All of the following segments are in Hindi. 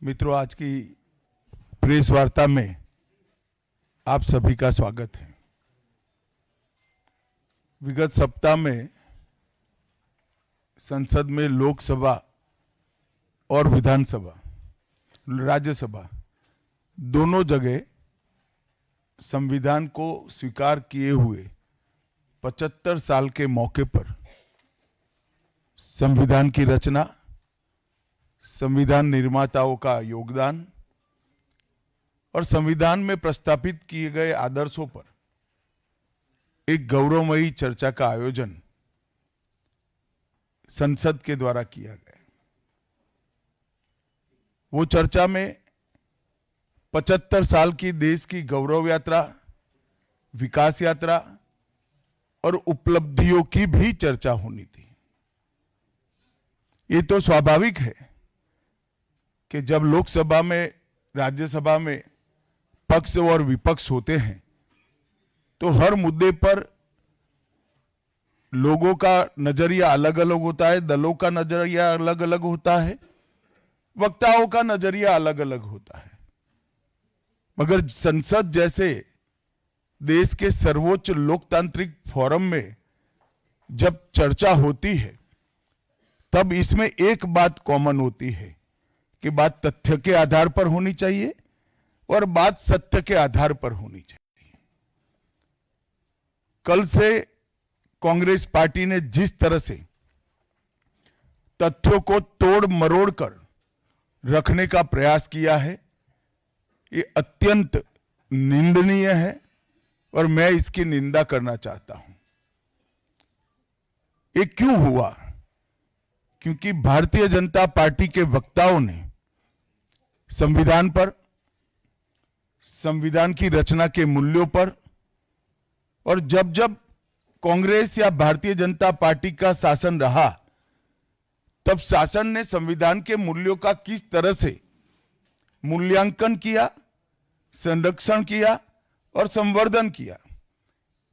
मित्रों, आज की प्रेस वार्ता में आप सभी का स्वागत है। विगत सप्ताह में संसद में लोकसभा और विधानसभा, राज्यसभा दोनों जगह संविधान को स्वीकार किए हुए 75 साल के मौके पर संविधान की रचना, संविधान निर्माताओं का योगदान और संविधान में प्रस्तावित किए गए आदर्शों पर एक गौरवमयी चर्चा का आयोजन संसद के द्वारा किया गया। वो चर्चा में 75 साल की देश की गौरव यात्रा, विकास यात्रा और उपलब्धियों की भी चर्चा होनी थी। ये तो स्वाभाविक है कि जब लोकसभा में, राज्यसभा में पक्ष और विपक्ष होते हैं तो हर मुद्दे पर लोगों का नजरिया अलग अलग होता है, दलों का नजरिया अलग अलग होता है, वक्ताओं का नजरिया अलग अलग होता है। मगर संसद जैसे देश के सर्वोच्च लोकतांत्रिक फोरम में जब चर्चा होती है तब इसमें एक बात कॉमन होती है कि बात तथ्य के आधार पर होनी चाहिए और बात सत्य के आधार पर होनी चाहिए। कल से कांग्रेस पार्टी ने जिस तरह से तथ्यों को तोड़ मरोड़ कर रखने का प्रयास किया है, ये अत्यंत निंदनीय है और मैं इसकी निंदा करना चाहता हूं। ये क्यों हुआ? क्योंकि भारतीय जनता पार्टी के वक्ताओं ने संविधान पर, संविधान की रचना के मूल्यों पर और जब जब कांग्रेस या भारतीय जनता पार्टी का शासन रहा तब शासन ने संविधान के मूल्यों का किस तरह से मूल्यांकन किया, संरक्षण किया और संवर्धन किया,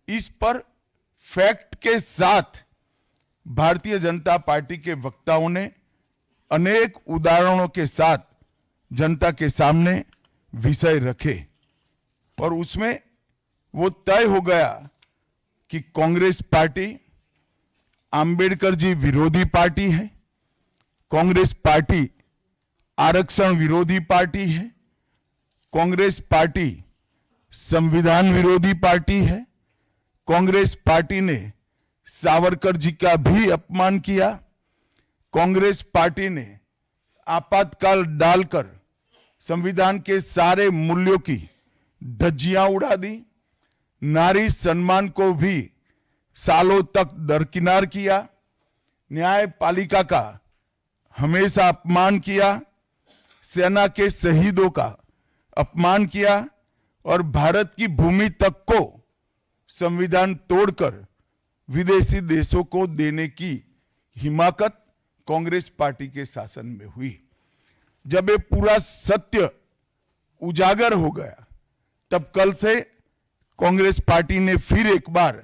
इस पर फैक्ट के साथ भारतीय जनता पार्टी के वक्ताओं ने अनेक उदाहरणों के साथ जनता के सामने विषय रखे और उसमें वो तय हो गया कि कांग्रेस पार्टी आंबेडकर जी विरोधी पार्टी है, कांग्रेस पार्टी आरक्षण विरोधी पार्टी है, कांग्रेस पार्टी संविधान विरोधी पार्टी है, कांग्रेस पार्टी ने सावरकर जी का भी अपमान किया, कांग्रेस पार्टी ने आपातकाल डालकर संविधान के सारे मूल्यों की धज्जियां उड़ा दी, नारी सम्मान को भी सालों तक दरकिनार किया, न्यायपालिका का हमेशा अपमान किया, सेना के शहीदों का अपमान किया और भारत की भूमि तक को संविधान तोड़कर विदेशी देशों को देने की हिमाकत कांग्रेस पार्टी के शासन में हुई। जब ये पूरा सत्य उजागर हो गया तब कल से कांग्रेस पार्टी ने फिर एक बार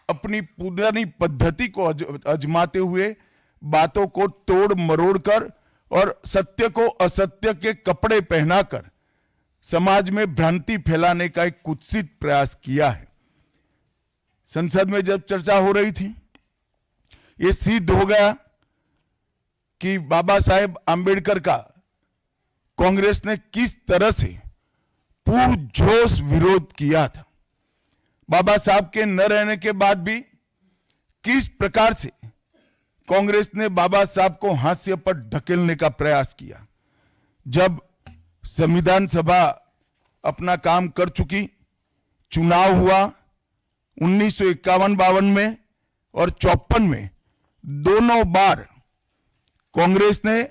अपनी पुरानी पद्धति को आजमाते हुए बातों को तोड़ मरोड़ कर और सत्य को असत्य के कपड़े पहनाकर समाज में भ्रांति फैलाने का एक कुत्सित प्रयास किया है। संसद में जब चर्चा हो रही थी, ये सिद्ध हो गया कि बाबा साहेब आंबेडकर का कांग्रेस ने किस तरह से पुरजोश विरोध किया था। बाबा साहब के न रहने के बाद भी किस प्रकार से कांग्रेस ने बाबा साहब को हाशिए पर ढकेलने का प्रयास किया। जब संविधान सभा अपना काम कर चुकी, चुनाव हुआ 1951-52 में और 54 में, दोनों बार कांग्रेस ने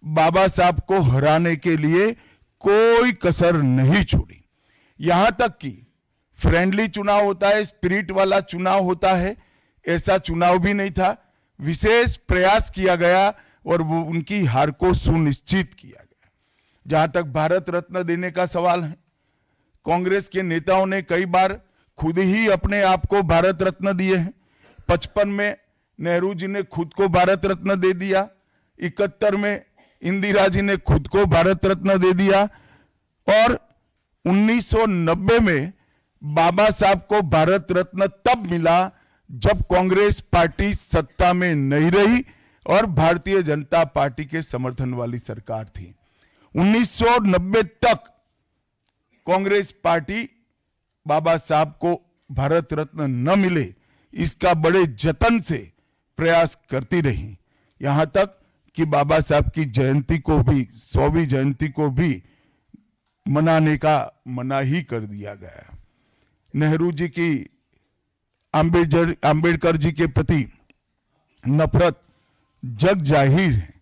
बाबा साहब को हराने के लिए कोई कसर नहीं छोड़ी। यहां तक कि फ्रेंडली चुनाव होता है, स्पिरिट वाला चुनाव होता है, ऐसा चुनाव भी नहीं था। विशेष प्रयास किया गया और वो उनकी हार को सुनिश्चित किया गया। जहां तक भारत रत्न देने का सवाल है, कांग्रेस के नेताओं ने कई बार खुद ही अपने आप को भारत रत्न दिए हैं। 55 में नेहरू जी ने खुद को भारत रत्न दे दिया, 71 में इंदिरा जी ने खुद को भारत रत्न दे दिया और 1990 में बाबा साहब को भारत रत्न तब मिला जब कांग्रेस पार्टी सत्ता में नहीं रही और भारतीय जनता पार्टी के समर्थन वाली सरकार थी। 1990 तक कांग्रेस पार्टी बाबा साहब को भारत रत्न न मिले इसका बड़े जतन से प्रयास करती रही, यहां तक कि बाबा साहब की जयंती को भी 100वीं जयंती को भी मनाने का मना ही कर दिया गया। नेहरू जी की अंबेडकर जी के प्रति नफरत जग जाहिर है।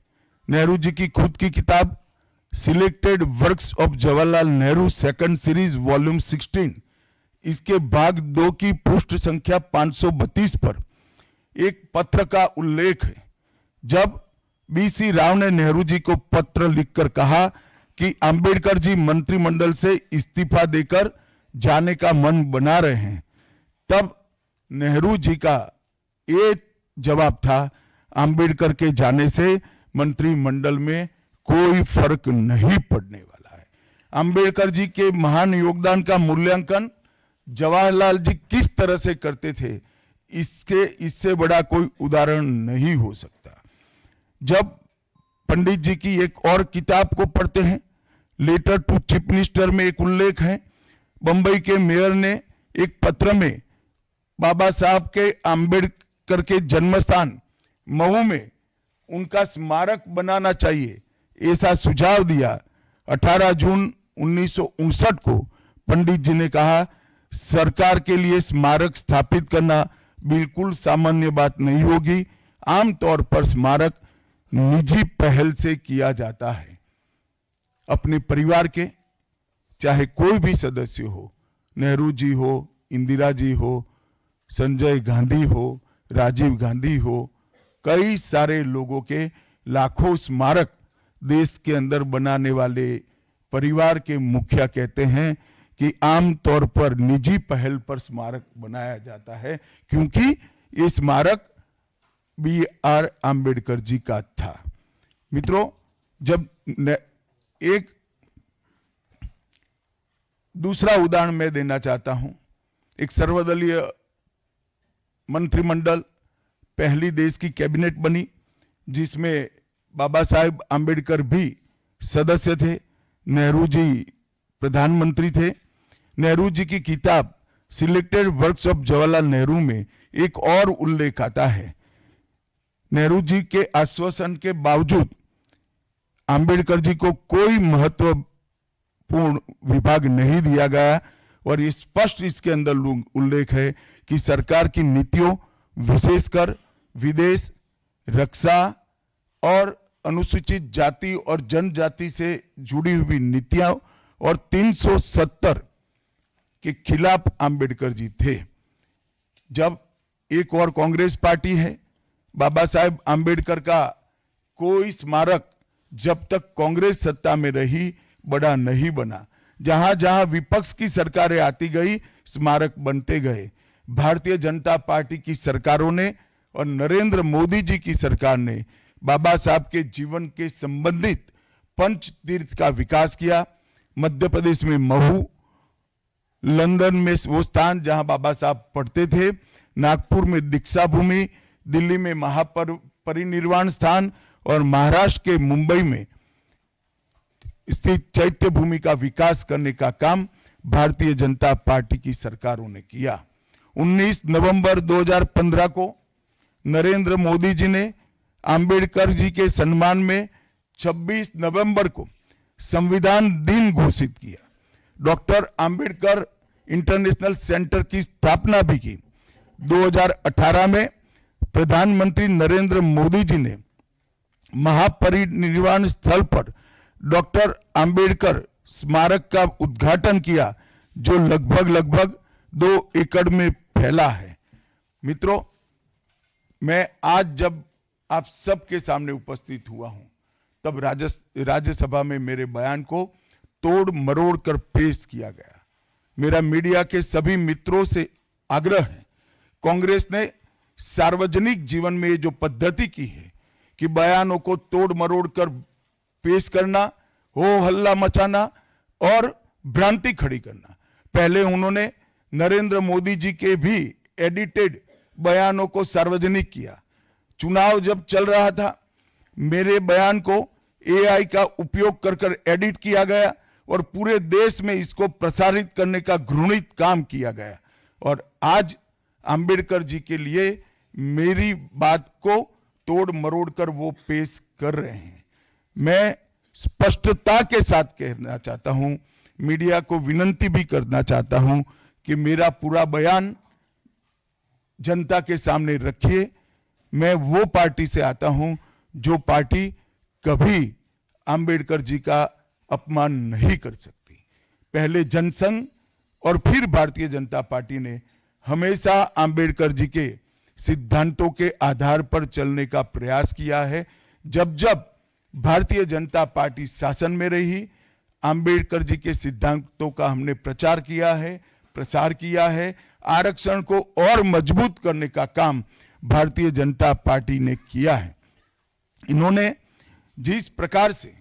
नेहरू जी की खुद की किताब selected works of Jawaharlal Nehru second series volume 16 इसके भाग 2 की पृष्ठ संख्या 532 पर एक पत्र का उल्लेख है, जब बीसी राव ने नेहरू जी को पत्र लिखकर कहा कि अंबेडकर जी मंत्रिमंडल से इस्तीफा देकर जाने का मन बना रहे हैं, तब नेहरू जी का ये जवाब था, अंबेडकर के जाने से मंत्रिमंडल में कोई फर्क नहीं पड़ने वाला है। अंबेडकर जी के महान योगदान का मूल्यांकन जवाहरलाल जी किस तरह से करते थे, इससे बड़ा कोई उदाहरण नहीं हो सकता। जब पंडित जी की एक और किताब को पढ़ते हैं, लेटर टू चीफ मिनिस्टर में एक उल्लेख है, बंबई के मेयर ने एक पत्र में बाबा साहब के अंबेडकर के जन्मस्थान महू में उनका स्मारक बनाना चाहिए ऐसा सुझाव दिया। 18 जून 1959 को पंडित जी ने कहा, सरकार के लिए स्मारक स्थापित करना बिल्कुल सामान्य बात नहीं होगी, आमतौर पर स्मारक निजी पहल से किया जाता है। अपने परिवार के चाहे कोई भी सदस्य हो, नेहरू जी हो, इंदिरा जी हो, संजय गांधी हो, राजीव गांधी हो, कई सारे लोगों के लाखों स्मारक देश के अंदर बनाने वाले परिवार के मुखिया कहते हैं कि आमतौर पर निजी पहल पर स्मारक बनाया जाता है, क्योंकि ये स्मारक B.R. आम्बेडकर जी का था। मित्रों, जब एक दूसरा उदाहरण मैं देना चाहता हूं, एक सर्वदलीय मंत्रिमंडल पहली देश की कैबिनेट बनी जिसमें बाबा साहेब आम्बेडकर भी सदस्य थे, नेहरू जी प्रधानमंत्री थे। नेहरू जी की किताब selected works of Jawaharlal Nehru में एक और उल्लेख आता है, नेहरू जी के आश्वासन के बावजूद आम्बेडकर जी को कोई महत्वपूर्ण विभाग नहीं दिया गया और ये स्पष्ट इसके अंदर उल्लेख है कि सरकार की नीतियों, विशेषकर विदेश, रक्षा और अनुसूचित जाति और जनजाति से जुड़ी हुई नीतियां और 370 के खिलाफ आम्बेडकर जी थे। जब एक और कांग्रेस पार्टी है, बाबा साहेब आम्बेडकर का कोई स्मारक जब तक कांग्रेस सत्ता में रही बड़ा नहीं बना। जहां जहां विपक्ष की सरकारें आती गई, स्मारक बनते गए। भारतीय जनता पार्टी की सरकारों ने और नरेंद्र मोदी जी की सरकार ने बाबा साहब के जीवन के संबंधित पंच तीर्थ का विकास किया। मध्य प्रदेश में महू, लंदन में वो स्थान जहां बाबा साहब पढ़ते थे, नागपुर में दीक्षा भूमि, दिल्ली में महापरिनिर्वाण स्थान और महाराष्ट्र के मुंबई में स्थित चैत्य भूमि का विकास करने का काम भारतीय जनता पार्टी की सरकारों ने किया। 19 नवंबर 2015 को नरेंद्र मोदी जी ने अंबेडकर जी के सम्मान में 26 नवंबर को संविधान दिन घोषित किया। डॉक्टर अंबेडकर इंटरनेशनल सेंटर की स्थापना भी की। 2018 में प्रधानमंत्री नरेंद्र मोदी जी ने महापरिनिर्वाण स्थल पर डॉक्टर अंबेडकर स्मारक का उद्घाटन किया, जो लगभग 2 एकड़ में फैला है। मित्रों, मैं आज जब आप सबके सामने उपस्थित हुआ हूं, तब राज्यसभा में मेरे बयान को तोड़ मरोड़ कर पेश किया गया। मेरा मीडिया के सभी मित्रों से आग्रह है, कांग्रेस ने सार्वजनिक जीवन में ये जो पद्धति की है कि बयानों को तोड़ मरोड़ कर पेश करना, हो हल्ला मचाना और भ्रांति खड़ी करना। पहले उन्होंने नरेंद्र मोदी जी के भी एडिटेड बयानों को सार्वजनिक किया। चुनाव जब चल रहा था, मेरे बयान को एआई का उपयोग कर एडिट किया गया और पूरे देश में इसको प्रसारित करने का घृणित काम किया गया। और आज अंबेडकर जी के लिए मेरी बात को तोड़ मरोड़ कर वो पेश कर रहे हैं। मैं स्पष्टता के साथ कहना चाहता हूं, मीडिया को विनती भी करना चाहता हूं कि मेरा पूरा बयान जनता के सामने रखिए। मैं वो पार्टी से आता हूं जो पार्टी कभी अंबेडकर जी का अपमान नहीं कर सकती। पहले जनसंघ और फिर भारतीय जनता पार्टी ने हमेशा अंबेडकर जी के सिद्धांतों के आधार पर चलने का प्रयास किया है। जब जब भारतीय जनता पार्टी शासन में रही, अंबेडकर जी के सिद्धांतों का हमने प्रचार किया है, प्रसार किया है। आरक्षण को और मजबूत करने का काम भारतीय जनता पार्टी ने किया है। इन्होंने जिस प्रकार से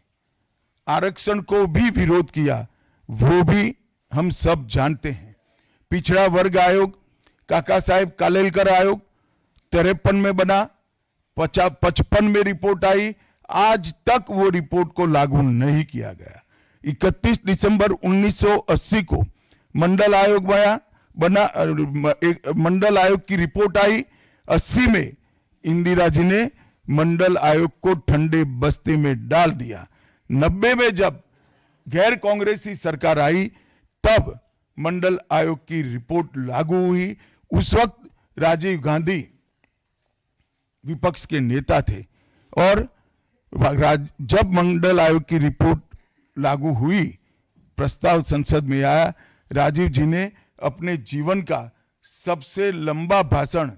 आरक्षण को भी विरोध किया, वो भी हम सब जानते हैं। पिछड़ा वर्ग आयोग, काका साहेब कालेलकर आयोग 53 में बना, 55 में रिपोर्ट आई, आज तक वो रिपोर्ट को लागू नहीं किया गया। 31 दिसंबर 1980 को मंडल आयोग बना, मंडल आयोग की रिपोर्ट आई। 80 में इंदिरा जी ने मंडल आयोग को ठंडे बस्ते में डाल दिया। 90 में जब गैर कांग्रेसी सरकार आई, तब मंडल आयोग की रिपोर्ट लागू हुई। उस वक्त राजीव गांधी विपक्ष के नेता थे और जब मंडल आयोग की रिपोर्ट लागू हुई, प्रस्ताव संसद में आया, राजीव जी ने अपने जीवन का सबसे लंबा भाषण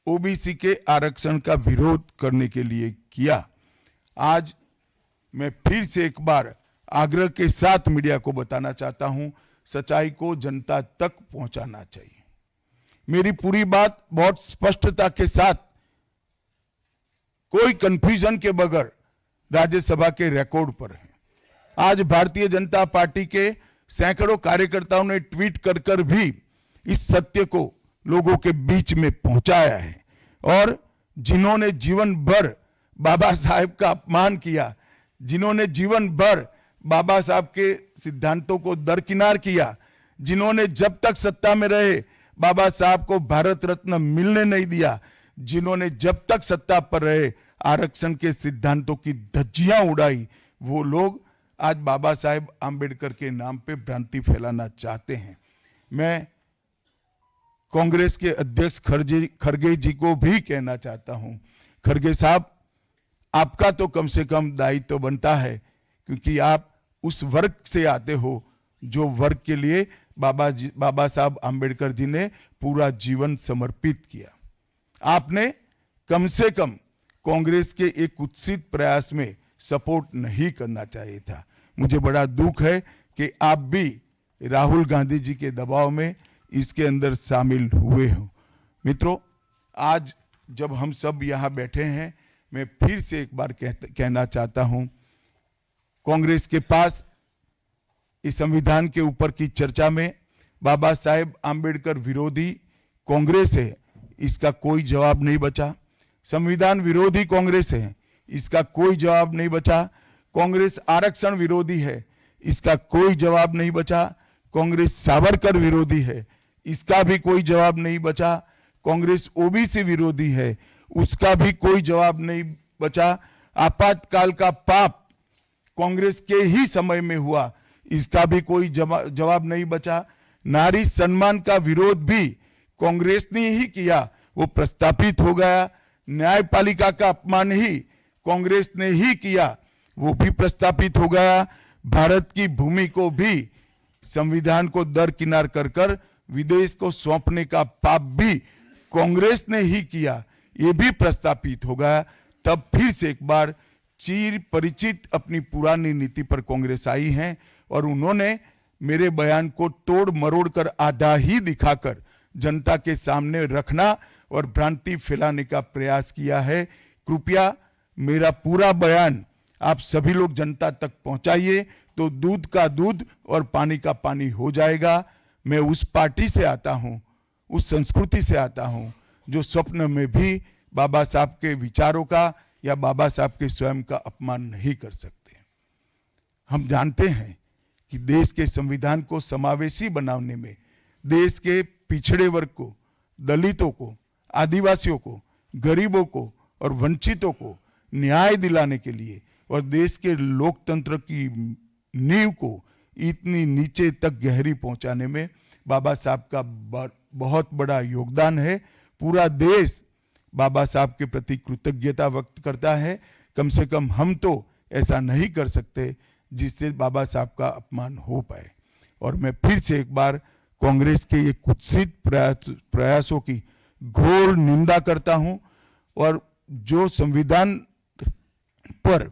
ओबीसी के आरक्षण का विरोध करने के लिए किया। आज मैं फिर से एक बार आग्रह के साथ मीडिया को बताना चाहता हूं, सच्चाई को जनता तक पहुंचाना चाहिए। मेरी पूरी बात बहुत स्पष्टता के साथ, कोई कंफ्यूजन के बगैर राज्यसभा के रिकॉर्ड पर है। आज भारतीय जनता पार्टी के सैकड़ों कार्यकर्ताओं ने ट्वीट कर भी इस सत्य को लोगों के बीच में पहुंचाया है। और जिन्होंने जीवन भर बाबा साहेब का अपमान किया, जिन्होंने जीवन भर बाबा साहब के सिद्धांतों को दरकिनार किया, जिन्होंने जब तक सत्ता में रहे बाबा साहब को भारत रत्न मिलने नहीं दिया, जिन्होंने जब तक सत्ता पर रहे आरक्षण के सिद्धांतों की धज्जियां उड़ाई, वो लोग आज बाबा साहेब आंबेडकर के नाम पे भ्रांति फैलाना चाहते हैं। मैं कांग्रेस के अध्यक्ष खरगे जी को भी कहना चाहता हूं, खरगे साहब, आपका तो कम से कम दायित्व तो बनता है, क्योंकि आप उस वर्ग से आते हो जो वर्ग के लिए बाबा साहब आंबेडकर जी ने पूरा जीवन समर्पित किया। आपने कम से कम कांग्रेस के एक कुत्सित प्रयास में सपोर्ट नहीं करना चाहिए था। मुझे बड़ा दुख है कि आप भी राहुल गांधी जी के दबाव में इसके अंदर शामिल हुए हो। मित्रों, आज जब हम सब यहां बैठे हैं, मैं फिर से एक बार कहना चाहता हूं, कांग्रेस के पास इस संविधान के ऊपर की चर्चा में बाबा साहेब आंबेडकर विरोधी कांग्रेस है, इसका कोई जवाब नहीं बचा। संविधान विरोधी कांग्रेस है, इसका कोई जवाब नहीं बचा। कांग्रेस आरक्षण विरोधी है, इसका कोई जवाब नहीं बचा। कांग्रेस सावरकर विरोधी है, इसका भी कोई जवाब नहीं बचा। कांग्रेस ओबीसी विरोधी है, उसका भी कोई जवाब नहीं बचा। आपातकाल का पाप कांग्रेस के ही समय में हुआ, इसका भी कोई जवाब नहीं बचा। नारी सम्मान का विरोध भी कांग्रेस ने ही किया, वो प्रस्तापित हो गया। न्यायपालिका का अपमान ही कांग्रेस ने ही किया, वो भी प्रस्तापित हो गया। भारत की भूमि को भी संविधान को दरकिनार कर विदेश को सौंपने का पाप भी कांग्रेस ने ही किया, ये भी प्रस्तापित हो गया। तब फिर से एक बार चिर परिचित अपनी पुरानी नीति पर कांग्रेस आई है और उन्होंने मेरे बयान को तोड़ मरोड़ कर आधा ही दिखाकर जनता के सामने रखना और भ्रांति फैलाने का प्रयास किया है। कृपया मेरा पूरा बयान आप सभी लोग जनता तक पहुंचाइए तो दूध का दूध और पानी का पानी हो जाएगा। मैं उस पार्टी से आता हूं, उस संस्कृति से आता हूं जो स्वप्न में भी बाबा साहब के विचारों का या बाबा साहब के स्वयं का अपमान नहीं कर सकते। हम जानते हैं कि देश के संविधान को समावेशी बनाने में देश के पिछड़े वर्ग को, दलितों को, आदिवासियों को, गरीबों को और वंचितों को न्याय दिलाने के लिए और देश के लोकतंत्र की नींव को इतनी नीचे तक गहरी पहुंचाने में बाबा साहब का बहुत बड़ा योगदान है। पूरा देश बाबा साहब के प्रति कृतज्ञता व्यक्त करता है। कम से कम हम तो ऐसा नहीं कर सकते जिससे बाबा साहब का अपमान हो पाए। और मैं फिर से एक बार कांग्रेस के ये कुत्सित प्रयासों की घोर निंदा करता हूं और जो संविधान पर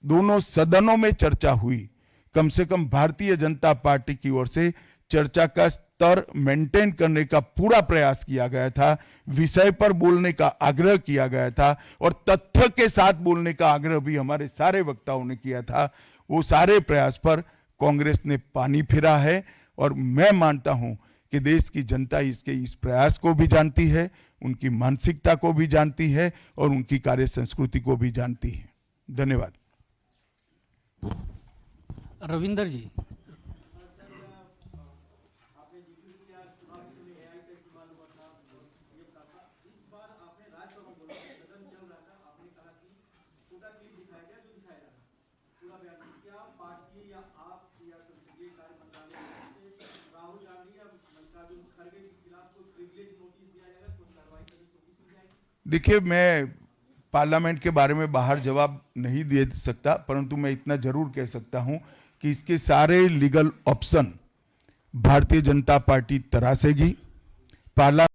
दोनों सदनों में चर्चा हुई, कम से कम भारतीय जनता पार्टी की ओर से चर्चा का स्तर मेंटेन करने का पूरा प्रयास किया गया था, विषय पर बोलने का आग्रह किया गया था और तथ्य के साथ बोलने का आग्रह भी हमारे सारे वक्ताओं ने किया था। वो सारे प्रयास पर कांग्रेस ने पानी फिरा है और मैं मानता हूं कि देश की जनता इसके इस प्रयास को भी जानती है, उनकी मानसिकता को भी जानती है और उनकी कार्य संस्कृति को भी जानती है। धन्यवाद। रविंदर जी। देखिए, मैं पार्लियामेंट के बारे में बाहर जवाब नहीं दे सकता, परंतु मैं इतना जरूर कह सकता हूं कि इसके सारे legal option Bharatiya Janata party तरासेगी। Parliament